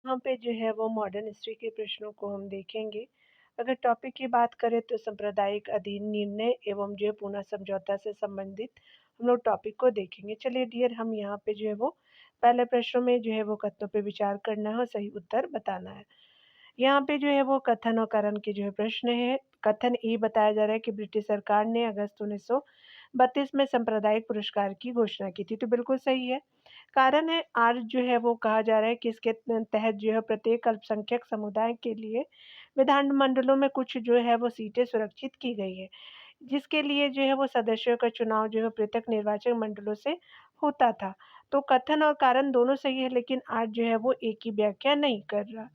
यहाँ पे जो है वो मॉडर्न हिस्ट्री के प्रश्नों को हम देखेंगे। अगर टॉपिक की बात करें तो सांप्रदायिक अधीन निर्णय एवं जो है पुनः समझौता से संबंधित हम लोग टॉपिक को देखेंगे। चलिए डियर हम यहाँ पे जो है वो पहले प्रश्नों में जो है वो कथनों पे विचार करना है और सही उत्तर बताना है। यहाँ पे जो है वो कथन और कारण के जो है प्रश्न है। कथन ए बताया जा रहा है कि ब्रिटिश सरकार ने अगस्त 1932 में सांप्रदायिक पुरस्कार की घोषणा की थी, तो बिल्कुल सही है। कारण है आर जो है वो कहा जा रहा है कि इसके तहत जो है प्रत्येक अल्पसंख्यक समुदाय के लिए विधानमंडलों में कुछ जो है वो सीटें सुरक्षित की गई है, जिसके लिए जो है वो सदस्यों का चुनाव जो है पृथक निर्वाचन मंडलों से होता था। तो कथन और कारण दोनों सही है, लेकिन आर जो है वो एक ही व्याख्या नहीं कर रहा।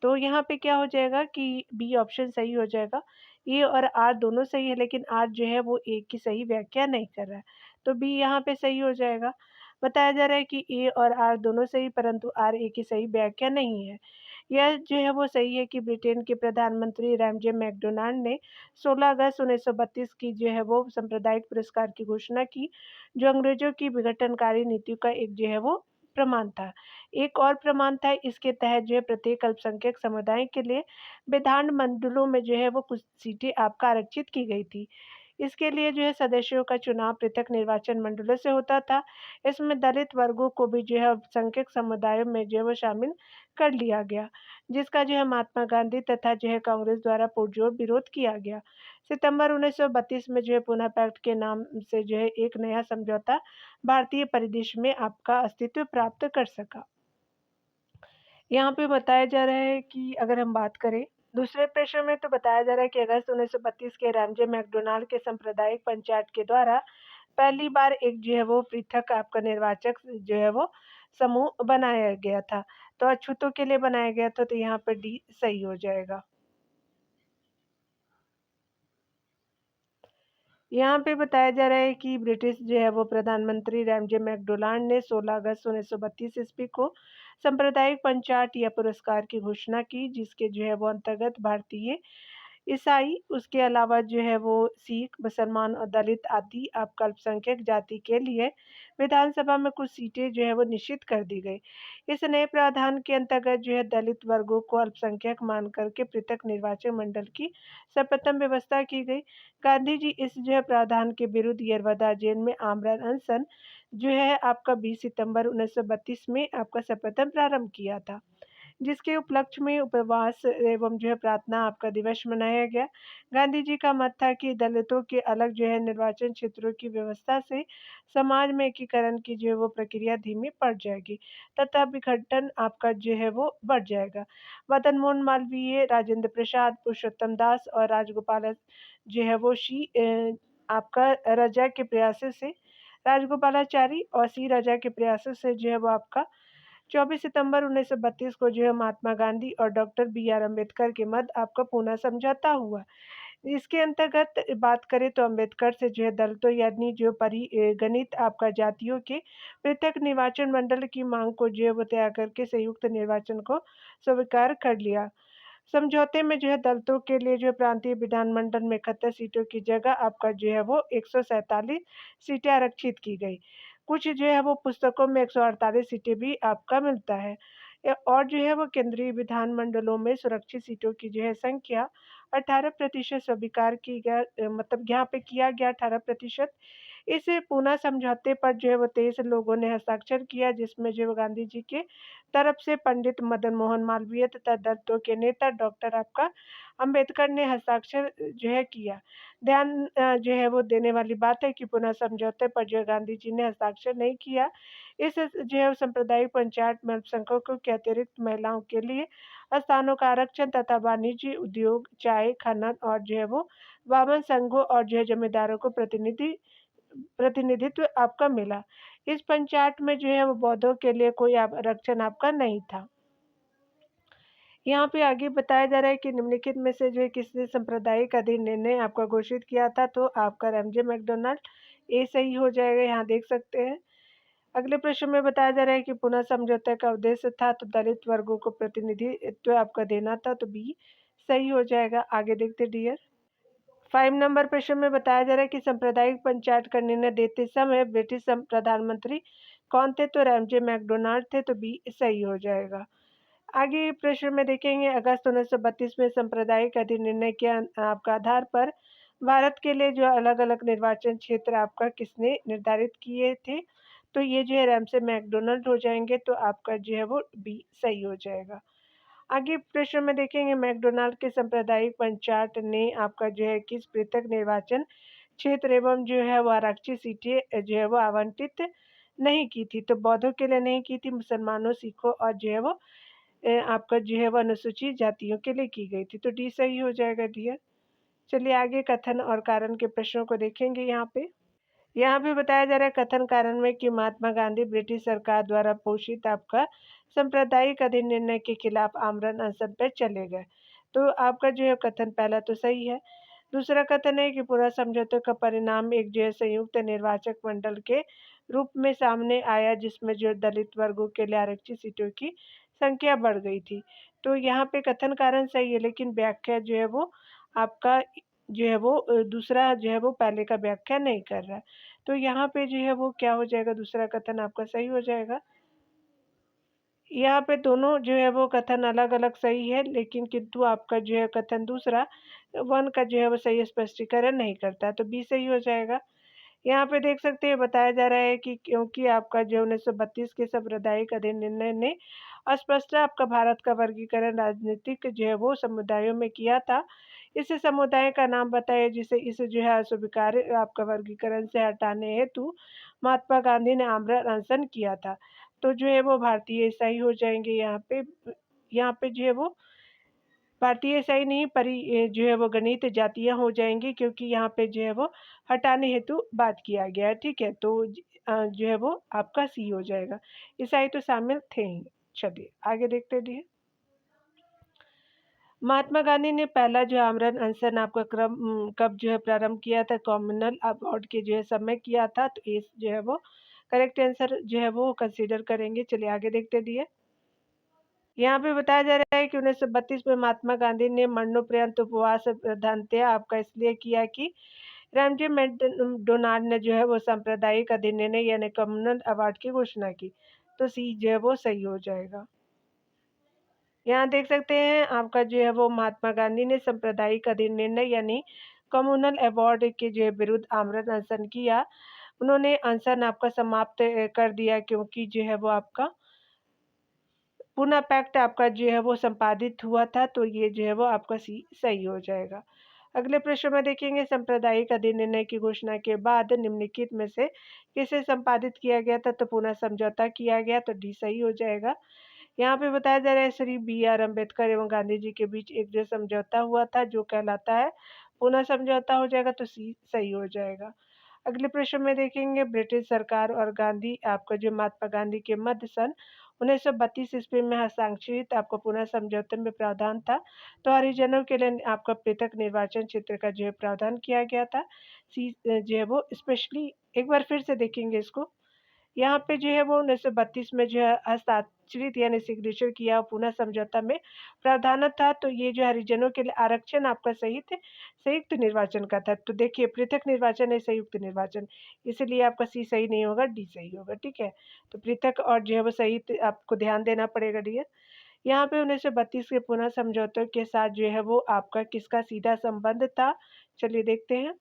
तो यहाँ पे क्या हो जाएगा कि बी ऑप्शन सही हो जाएगा। ए और आर दोनों सही है, लेकिन आर जो है वो ए की सही व्याख्या नहीं कर रहा है। तो बी यहाँ पे सही हो जाएगा। बताया जा रहा है कि ए और आर दोनों सही, परंतु आर ए की सही व्याख्या नहीं है। यह जो है वो सही है कि ब्रिटेन के प्रधानमंत्री रैमजे मैकडोनाल्ड ने 16 अगस्त 1932 की जो है वो सांप्रदायिक पुरस्कार की घोषणा की, जो अंग्रेजों की विघटनकारी नीतियों का एक जो है वो प्रमाण था। एक और प्रमाण था, इसके तहत जो है प्रत्येक अल्पसंख्यक समुदाय के लिए विधानमंडलों में जो है वो कुछ सीटें आपका आरक्षित की गई थी। इसके लिए जो है सदस्यों का चुनाव पृथक निर्वाचन मंडलों से होता था। इसमें दलित वर्गों को भी जो है अल्पसंख्यक समुदायों में जो है वो शामिल कर लिया गया, जिसका जो है महात्मा गांधी तथा जो है कांग्रेस द्वारा पुरजोर विरोध किया गया। सितंबर 1932 में जो है पुनः पैक्ट के नाम से जो है एक नया समझौता भारतीय परिदृश्य में आपका अस्तित्व प्राप्त कर सका। यहाँ पे बताया जा रहा है कि अगर हम बात करें दूसरे प्रश्न में, तो बताया जा रहा है कि अगस्त 1932 के रैमजे मैकडोनाल्ड के सांप्रदायिक पंचायत के द्वारा पहली बार एक जो है वो पृथक आपका निर्वाचक जो है वो समूह बनाया गया था। तो अछूतों के लिए बनाया गया था, तो यहाँ पर डी सही हो जाएगा। यहाँ पे बताया जा रहा है कि ब्रिटिश जो है वो प्रधानमंत्री रैमजे मैकडोनाल्ड ने 16 अगस्त 1932 ईस्वी को सांप्रदायिक पंचायत या पुरस्कार की घोषणा की, जिसके जो है वो अंतर्गत भारतीय, ईसाई, उसके अलावा जो है वो सिख, मुसलमान और दलित आदि आपका अल्पसंख्यक जाति के लिए विधानसभा में कुछ सीटें जो है वो निश्चित कर दी गई। इस नए प्रावधान के अंतर्गत जो है दलित वर्गों को अल्पसंख्यक मान करके पृथक निर्वाचन मंडल की सर्वप्रथम व्यवस्था की गई। गांधी जी इस जो है प्रावधान के विरुद्ध यरवदा जेल में आमरण अनशन जो है आपका 20 सितंबर 1932 में आपका सर्वप्रथम प्रारंभ किया था, जिसके उपलक्ष्य में उपवास एवं जो है प्रार्थना आपका दिवस मनाया गया। गांधी जी का मत था कि दलितों के अलग जो है निर्वाचन क्षेत्रों की व्यवस्था से समाज में एकीकरण की जो है वो प्रक्रिया धीमी पड़ जाएगी तथा विघटन आपका जो है वो बढ़ जाएगा। मदन मोहन मालवीय, राजेंद्र प्रसाद, पुरुषोत्तम दास और राजगोपाल जो है वो आपका रजा के प्रयासों से, राजगोपालाचारी और सी रजा के प्रयासों से जो है वो आपका 24 सितंबर 1932 को जो है महात्मा गांधी और डॉक्टर बी आर अम्बेडकर के मध्य आपका पुनः समझौता हुआ। इसके अंतर्गत बात करें तो अम्बेडकर से जो है दलितों यानी जो परिगणित आपका जातियों के पृथक निर्वाचन मंडल की मांग को जो है वो त्याग करके संयुक्त निर्वाचन को स्वीकार कर लिया। समझौते में जो है दलितों के लिए जो है प्रांतीय विधानमंडल में 71 सीटों की जगह आपका जो है वो 147 सीटें आरक्षित की गई। कुछ जो है वो पुस्तकों में 148 सीटें भी आपका मिलता है। और जो है वो केंद्रीय विधानमंडलों में सुरक्षित सीटों की जो है संख्या 18% स्वीकार की गया, मतलब यहाँ पे किया गया 18%। इस पूना समझौते पर जो है वो 23 लोगों ने हस्ताक्षर किया, जिसमें जो है गांधी जी के तरफ से पंडित मदन मोहन मालवीय तथा दलितों के नेता डॉक्टर आपका अंबेडकर ने हस्ताक्षर जो है किया। ध्यान जो है वो देने वाली बात है कि पुनः समझौते पर जो है गांधी जी ने हस्ताक्षर नहीं किया। इस जो है सांप्रदायिक पंचायत में अल्पसंख्यकों के अतिरिक्त महिलाओं के लिए स्थानों का आरक्षण तथा वाणिज्य, उद्योग, चाय, खनन और जो है वो वामन संघों और जो है जमींदारों को प्रतिनिधित्व आपका मिला। इस पंचायत में जो है वो बौद्धों के लिए कोई आरक्षण आपका नहीं था। यहाँ पे आगे बताया जा रहा है कि निम्नलिखित में से जो है किसने सांप्रदायिक अधीन निर्णय आपका घोषित किया था, तो आपका रैमजे मैकडोनाल्ड ए सही हो जाएगा, यहाँ देख सकते हैं। अगले प्रश्न में बताया जा रहा है कि पुनः समझौते का उद्देश्य था तो दलित वर्गों को प्रतिनिधित्व आपका देना था, तो बी सही हो जाएगा। आगे देखते डियर। 5 नंबर प्रश्न में बताया जा रहा है कि सांप्रदायिक पंचायत का निर्णय देते समय ब्रिटिश प्रधानमंत्री कौन थे, तो रैमजे मैकडोनाल्ड थे, तो बी सही हो जाएगा। आगे प्रश्न में देखेंगे अगस्त 1932 में सांप्रदायिक अधिनिर्णय के आपका आधार पर भारत के लिए जो अलग-अलग निर्वाचन क्षेत्र आपका किसने निर्धारित किए थे? तो ये जो है रैमसे मैकडॉनल्ड हो जाएँगे, तो आपका जो है वो बी सही हो जाएगा। आगे प्रश्न में देखेंगे मैकडॉनल्ड के सांप्रदायिक पंचायत ने आपका जो है किस पृथक निर्वाचन क्षेत्र एवं जो है वो आरक्षित सीटें जो है वो आवंटित नहीं की थी। तो बौद्धों के लिए नहीं की थी, मुसलमानों, सिखों और जो है वो आपका जो है वो अनुसूचित जातियों के लिए की गई थी। तो डी सही हो जाएगा डियर। चलिए आगे कथन और कारण के प्रश्नों को देखेंगे यहाँ पे। यहाँ पे बताया जा रहा है कथन कारण में कि महात्मा गांधी ब्रिटिश सरकार द्वारा पोषित आपका सांप्रदायिक अधिनिर्णय के खिलाफ आमरण अनशन पर चले गए। तो आपका जो है कथन पहला तो सही है। दूसरा कथन है कि पूरा समझौते का परिणाम एक जो है संयुक्त निर्वाचक मंडल के रूप में सामने आया जिसमें जो दलित वर्गों के लिए आरक्षित सीटों की संख्या बढ़ गई थी। तो यहाँ पे कथन कारण सही है लेकिन व्याख्या जो है वो आपका जो है वो दूसरा जो है वो पहले का व्याख्या नहीं कर रहा है। तो यहाँ पे जो है वो क्या हो जाएगा, दूसरा कथन आपका सही हो जाएगा। यहाँ पे दोनों जो है वो कथन अलग-अलग सही है लेकिन किंतु आपका जो है कथन दूसरा 1 का जो है वो सही स्पष्टीकरण नहीं करता, तो बी सही हो जाएगा। यहाँ पे देख सकते हैं बताया जा रहा है कि क्योंकि आपका जो 1932 के सांप्रदायिक अधिनिर्णय ने अस्पष्ट आपका भारत का वर्गीकरण राजनीतिक जो है वो समुदायों में किया था। इस समुदाय का नाम बताइए जिसे इस जो है अस्वीकार्य आपका वर्गीकरण से हटाने हेतु महात्मा गांधी ने आमरण अनशन किया था। तो जो है वो भारतीय ईसाई हो जाएँगे यहाँ पे जो है वो भारतीय ईसाई नहीं जो है वो गणित जातियाँ हो जाएँगी क्योंकि यहाँ पे जो है वो हटाने हेतु बात किया गया है, ठीक है? तो जो है वो आपका सी हो जाएगा। ईसाई तो शामिल थे ही। चलिए आगे देखते हैं। महात्मा गांधी ने पहला जो आमरण अनशन आपका कब जो है प्रारंभ किया था? कम्युनल अवार्ड के जो है समय किया था, तो इस जो है वो करेक्ट आंसर जो है वो कंसीडर करेंगे। चलिए आगे देखते हैं। यहाँ पे बताया जा रहा है कि 1932 में महात्मा गांधी ने मरणोपरांत उपवास प्रधानतया आपका इसलिए किया कि रामजी मैकडोनाल्ड ने जो है वो सांप्रदायिक अधिनिर्णय यानी कम्युनल अवार्ड की घोषणा की। तो सी जो है वो सही हो जाएगा। यहाँ देख सकते हैं आपका जो है वो महात्मा गांधी ने सांप्रदायिक अधिनिर्णय यानी कम्युनल अवार्ड के जो है विरुद्ध आमरण अनशन किया। उन्होंने अनशन आपका समाप्त कर दिया क्योंकि जो है वो आपका पूना पैक्ट आपका जो है वो संपादित हुआ था, तो ये जो है वो आपका सी सही हो जाएगा। अगले प्रश्न में देखेंगे सांप्रदायिक अधिनिर्णय की घोषणा के बाद निम्नलिखित में से किसे संपादित किया गया था? तो पुनः समझौता किया गया, तो डी सही हो जाएगा। यहाँ पे बताया जा रहा है श्री बी आर अम्बेडकर एवं गांधी जी के बीच एक जो समझौता हुआ था जो कहलाता है पुनः समझौता हो जाएगा, तो सी सही हो जाएगा। अगले प्रश्न में देखेंगे ब्रिटिश सरकार और गांधी आपका जो महात्मा गांधी के मध्य सन 1932 ईस्वी में हस्ताक्षरित आपको पुनः समझौते में प्रावधान था। तो हरिजनों के लिए आपका पृथक निर्वाचन क्षेत्र का जो है प्रावधान किया गया था। सी जो है वो स्पेशली एक बार फिर से देखेंगे इसको। यहाँ पे जो है वो 1932 में जो है हस्ताक्षरित यानी सिग्नेचर किया पुनः समझौता में प्रावधान था, तो ये जो हरिजनों के लिए आरक्षण आपका सहित संयुक्त निर्वाचन का था। तो देखिए पृथक निर्वाचन है संयुक्त निर्वाचन, इसीलिए आपका सी सही नहीं होगा, डी सही होगा, ठीक है? तो पृथक और जो है वो सहित आपको ध्यान देना पड़ेगा डियर। यहाँ पे 1932 के पुनः समझौते के साथ जो है वो आपका किसका सीधा संबंध था? चलिए देखते हैं।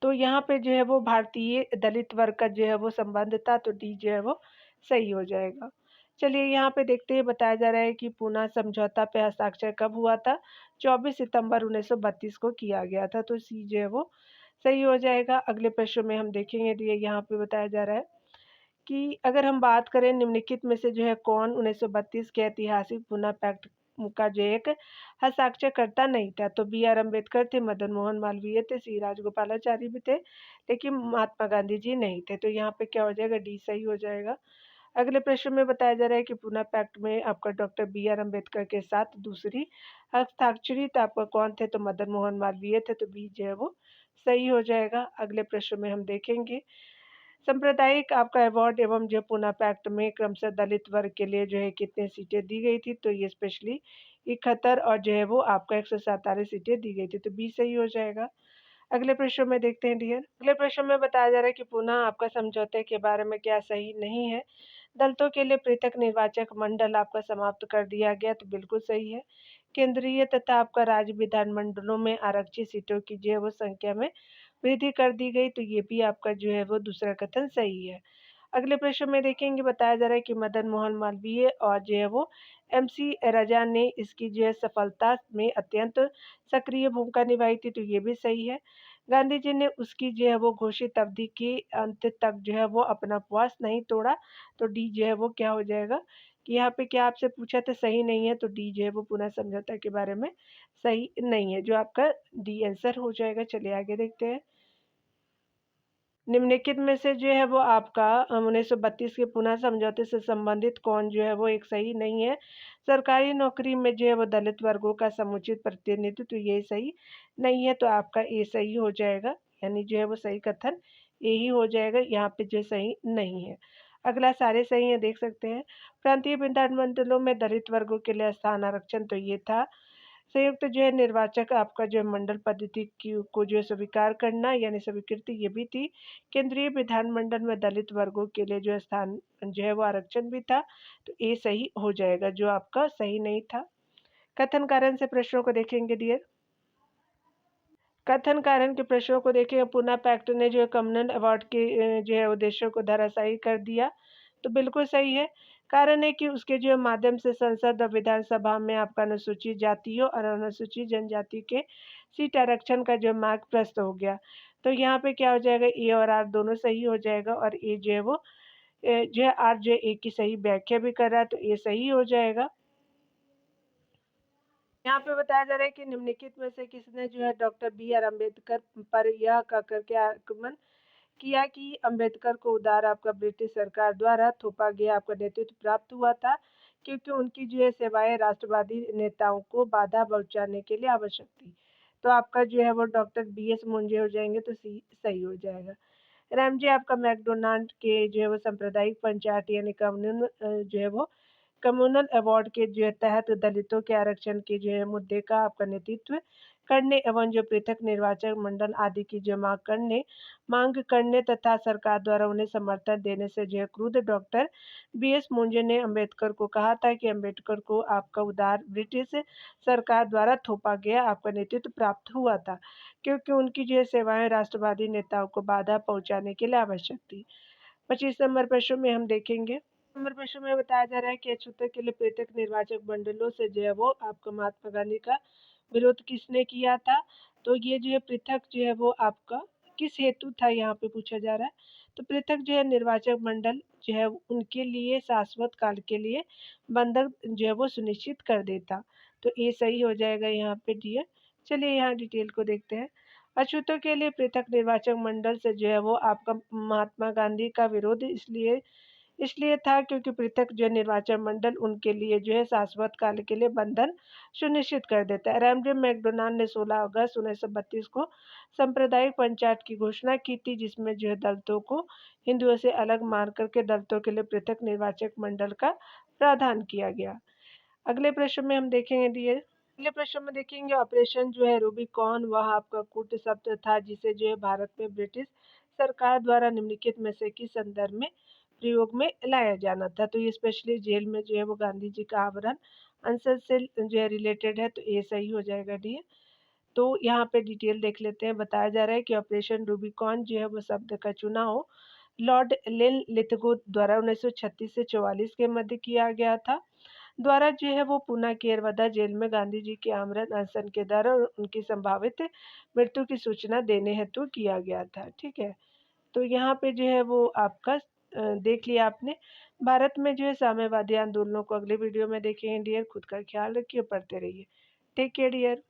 तो यहाँ पे जो है वो भारतीय दलित वर्ग का जो है वो संबंध था, तो डी जो है वो सही हो जाएगा। चलिए यहाँ पे देखते हैं बताया जा रहा है कि पूना समझौता पे हस्ताक्षर कब हुआ था? 24 सितंबर 1932 को किया गया था, तो सी जो है वो सही हो जाएगा। अगले प्रश्न में हम देखेंगे तो ये यहाँ पे बताया जा रहा है कि अगर हम बात करें निम्नलिखित में से जो है कौन 1932 के ऐतिहासिक पुना पैक्ट का जो एक हस्ताक्षरकर्ता नहीं था? तो बी आर अम्बेडकर थे, मदन मोहन मालवीय थे, सी राजगोपालाचारी भी थे, लेकिन महात्मा गांधी जी नहीं थे। तो यहाँ पे क्या हो जाएगा? डी सही हो जाएगा। अगले प्रश्न में बताया जा रहा है कि पुना पैक्ट में आपका डॉक्टर बी आर अम्बेडकर के साथ दूसरी हस्ताक्षरित आपका कौन थे? तो मदन मोहन मालवीय थे, तो बी जो है वो सही हो जाएगा। अगले प्रश्न में हम देखेंगे सांप्रदायिक आपका अवार्ड एवं जो पूना पैक्ट में क्रमशः दलित वर्ग के लिए जो है कितनी सीटें दी गई थी? तो ये स्पेशली 71 और जो है वो आपका 147 सीटें दी गई थी, तो बी सही हो जाएगा। अगले प्रश्न में देखते हैं डियर। अगले प्रश्न में बताया जा रहा है कि पुनः आपका समझौते के बारे में क्या सही नहीं है? दलितों के लिए पृथक निर्वाचक मंडल आपका समाप्त कर दिया गया, तो बिल्कुल सही है। केंद्रीय तथा आपका राज्य विधानमंडलों में आरक्षित सीटों की जो है वो संख्या में वृद्धि कर दी गई, तो ये भी आपका जो है वो दूसरा कथन सही है। अगले प्रश्न में देखेंगे, बताया जा रहा है कि मदन मोहन मालवीय और जो है वो एमसी राजा ने इसकी जो है सफलता में अत्यंत सक्रिय भूमिका निभाई थी, तो ये भी सही है। गांधी जी ने उसकी जो है वो घोषित अवधि के अंत तक जो है वो अपना उपवास नहीं तोड़ा, तो डी जो है वो क्या हो जाएगा कि यहाँ पे क्या आपसे पूछा था सही नहीं है, तो डी जो है वो पुनः समझौता के बारे में सही नहीं है, जो आपका डी आंसर हो जाएगा। चलिए आगे देखते हैं। निम्नलिखित में से जो है वो आपका 1932 के पुनः समझौते से संबंधित कौन जो है वो एक सही नहीं है। सरकारी नौकरी में जो है वो दलित वर्गों का समुचित प्रतिनिधित्व, तो ये सही नहीं है, तो आपका ए सही हो जाएगा। यानी जो है वो सही कथन ए ही हो जाएगा, यहाँ पे जो सही नहीं है। अगला सारे सही है, देख सकते हैं। प्रांतीय विधानमंडलों में दलित वर्गों के लिए स्थान आरक्षण, तो ये था। संयुक्त जो है निर्वाचक आपका जो है मंडल पद्धति की को जो है स्वीकार करना यानी स्वीकृति, ये भी थी। केंद्रीय विधानमंडल में दलित वर्गों के लिए जो है स्थान जो है वो आरक्षण भी था, तो ये सही हो जाएगा, जो आपका सही नहीं था। कथन कारण से प्रश्नों को देखेंगे डियर। कथन कारण के प्रश्नों को देखें। पूना पैक्ट ने जो है कम्युनल अवार्ड के जो है उद्देश्यों को धराशायी कर दिया, तो बिल्कुल सही है। कारण है कि उसके जो माध्यम से संसद और विधानसभा में आपका अनुसूचित जातियों और अनुसूचित जनजाति के सीट आरक्षण का जो मार्ग प्रस्त हो गया, तो यहाँ पे क्या हो जाएगा, ए और आर दोनों सही हो जाएगा, और ए जो है वो जो है आर जो है ए की सही व्याख्या भी कर रहा है, तो ये सही हो जाएगा। यहाँ पे बताया जा रहा है कि निम्नलिखित में से किसने जो है डॉक्टर बी आर अम्बेडकर पर यह कहकर के आक्रमण किया कि अम्बेडकर को उदार आपका ब्रिटिश सरकार द्वारा थोपा गया आपका नेतृत्व प्राप्त हुआ था, क्योंकि उनकी जो है सेवाएं राष्ट्रवादी नेताओं को बाधा पहुंचाने के लिए आवश्यक थी, तो आपका जो है वो डॉक्टर बी एस मुंजे हो जाएंगे, तो सही हो जाएगा। राम जी आपका मैकडोनाल्ड के जो है वो सांप्रदायिक पंचायत यानी कम्युनल जो है वो कम्युनल अवार्ड के जो है तहत दलितों के आरक्षण के जो है मुद्दे का आपका नेतृत्व करने एवं जो पृथक निर्वाचक मंडल आदि की जो मांग करने तथा सरकार द्वारा उन्हें समर्थन देने से जो है क्रुद्ध डॉक्टर बी एस मुंजे ने अम्बेडकर को कहा था कि अम्बेडकर को आपका उदार ब्रिटिश सरकार द्वारा थोपा गया आपका नेतृत्व प्राप्त हुआ था, क्योंकि उनकी जो है सेवाएं राष्ट्रवादी नेताओं को बाधा पहुंचाने के लिए आवश्यक थी। 25 नंबर प्रश्न में हम देखेंगे। नंबर प्रश्न में बताया जा रहा है कि अछूते के लिए पृथक निर्वाचक मंडलों से जो है वो आपका महात्मा गांधी का विरोध किसने किया था, तो ये जो है पृथक जो है वो आपका किस हेतु था, यहाँ पे पूछा जा रहा है। तो पृथक जो है निर्वाचक मंडल जो है उनके लिए शाश्वत काल के लिए बंधक जो है वो सुनिश्चित कर देता, तो ये सही हो जाएगा यहाँ पे डियर। चलिए यहाँ डिटेल को देखते हैं। अछूतों के लिए पृथक निर्वाचक मंडल से जो है वो आपका महात्मा गांधी का विरोध इसलिए इसलिए था क्योंकि पृथक जो निर्वाचन मंडल उनके लिए जो है शाश्वत काल के लिए बंधन सुनिश्चित कर देता है। रैमजे मैकडोनाल्ड ने 16 अगस्त 1932 को सांप्रदायिक पंचायत की घोषणा की थी, जिसमें जो है दलितों को हिंदुओं से अलग मान करके दलितों के लिए पृथक निर्वाचक मंडल का प्रावधान किया गया। अगले प्रश्न में हम देखेंगे डियर। अगले प्रश्न में देखेंगे ऑपरेशन जो है रूबिकॉन, वह आपका कूट शब्द था जिसे जो है भारत में ब्रिटिश सरकार द्वारा निम्नलिखित में से किस संदर्भ में प्रयोग में लाया जाना था, तो ये स्पेशली जेल में जो है वो गांधी जी का आवरण आंसर से जो है रिलेटेड है, तो ये सही हो जाएगा डी। तो यहाँ पे डिटेल देख लेते हैं। बताया जा रहा है कि ऑपरेशन रूबिकॉन जो है वो शब्द का चुनाव लॉर्ड लिन लिथगो द्वारा 1936 से 44 के मध्य किया गया था, द्वारा जो है वो पूना की एरवदा जेल में गांधी जी के आमरण अनशन के दौरान उनकी संभावित मृत्यु की सूचना देने हेतु किया गया था। ठीक है, तो यहाँ पे जो है वो आपका देख लिया आपने। भारत में जो है साम्यवादी आंदोलनों को अगले वीडियो में देखेंगे डियर। खुद का ख्याल रखिए, पढ़ते रहिए। Take care dear.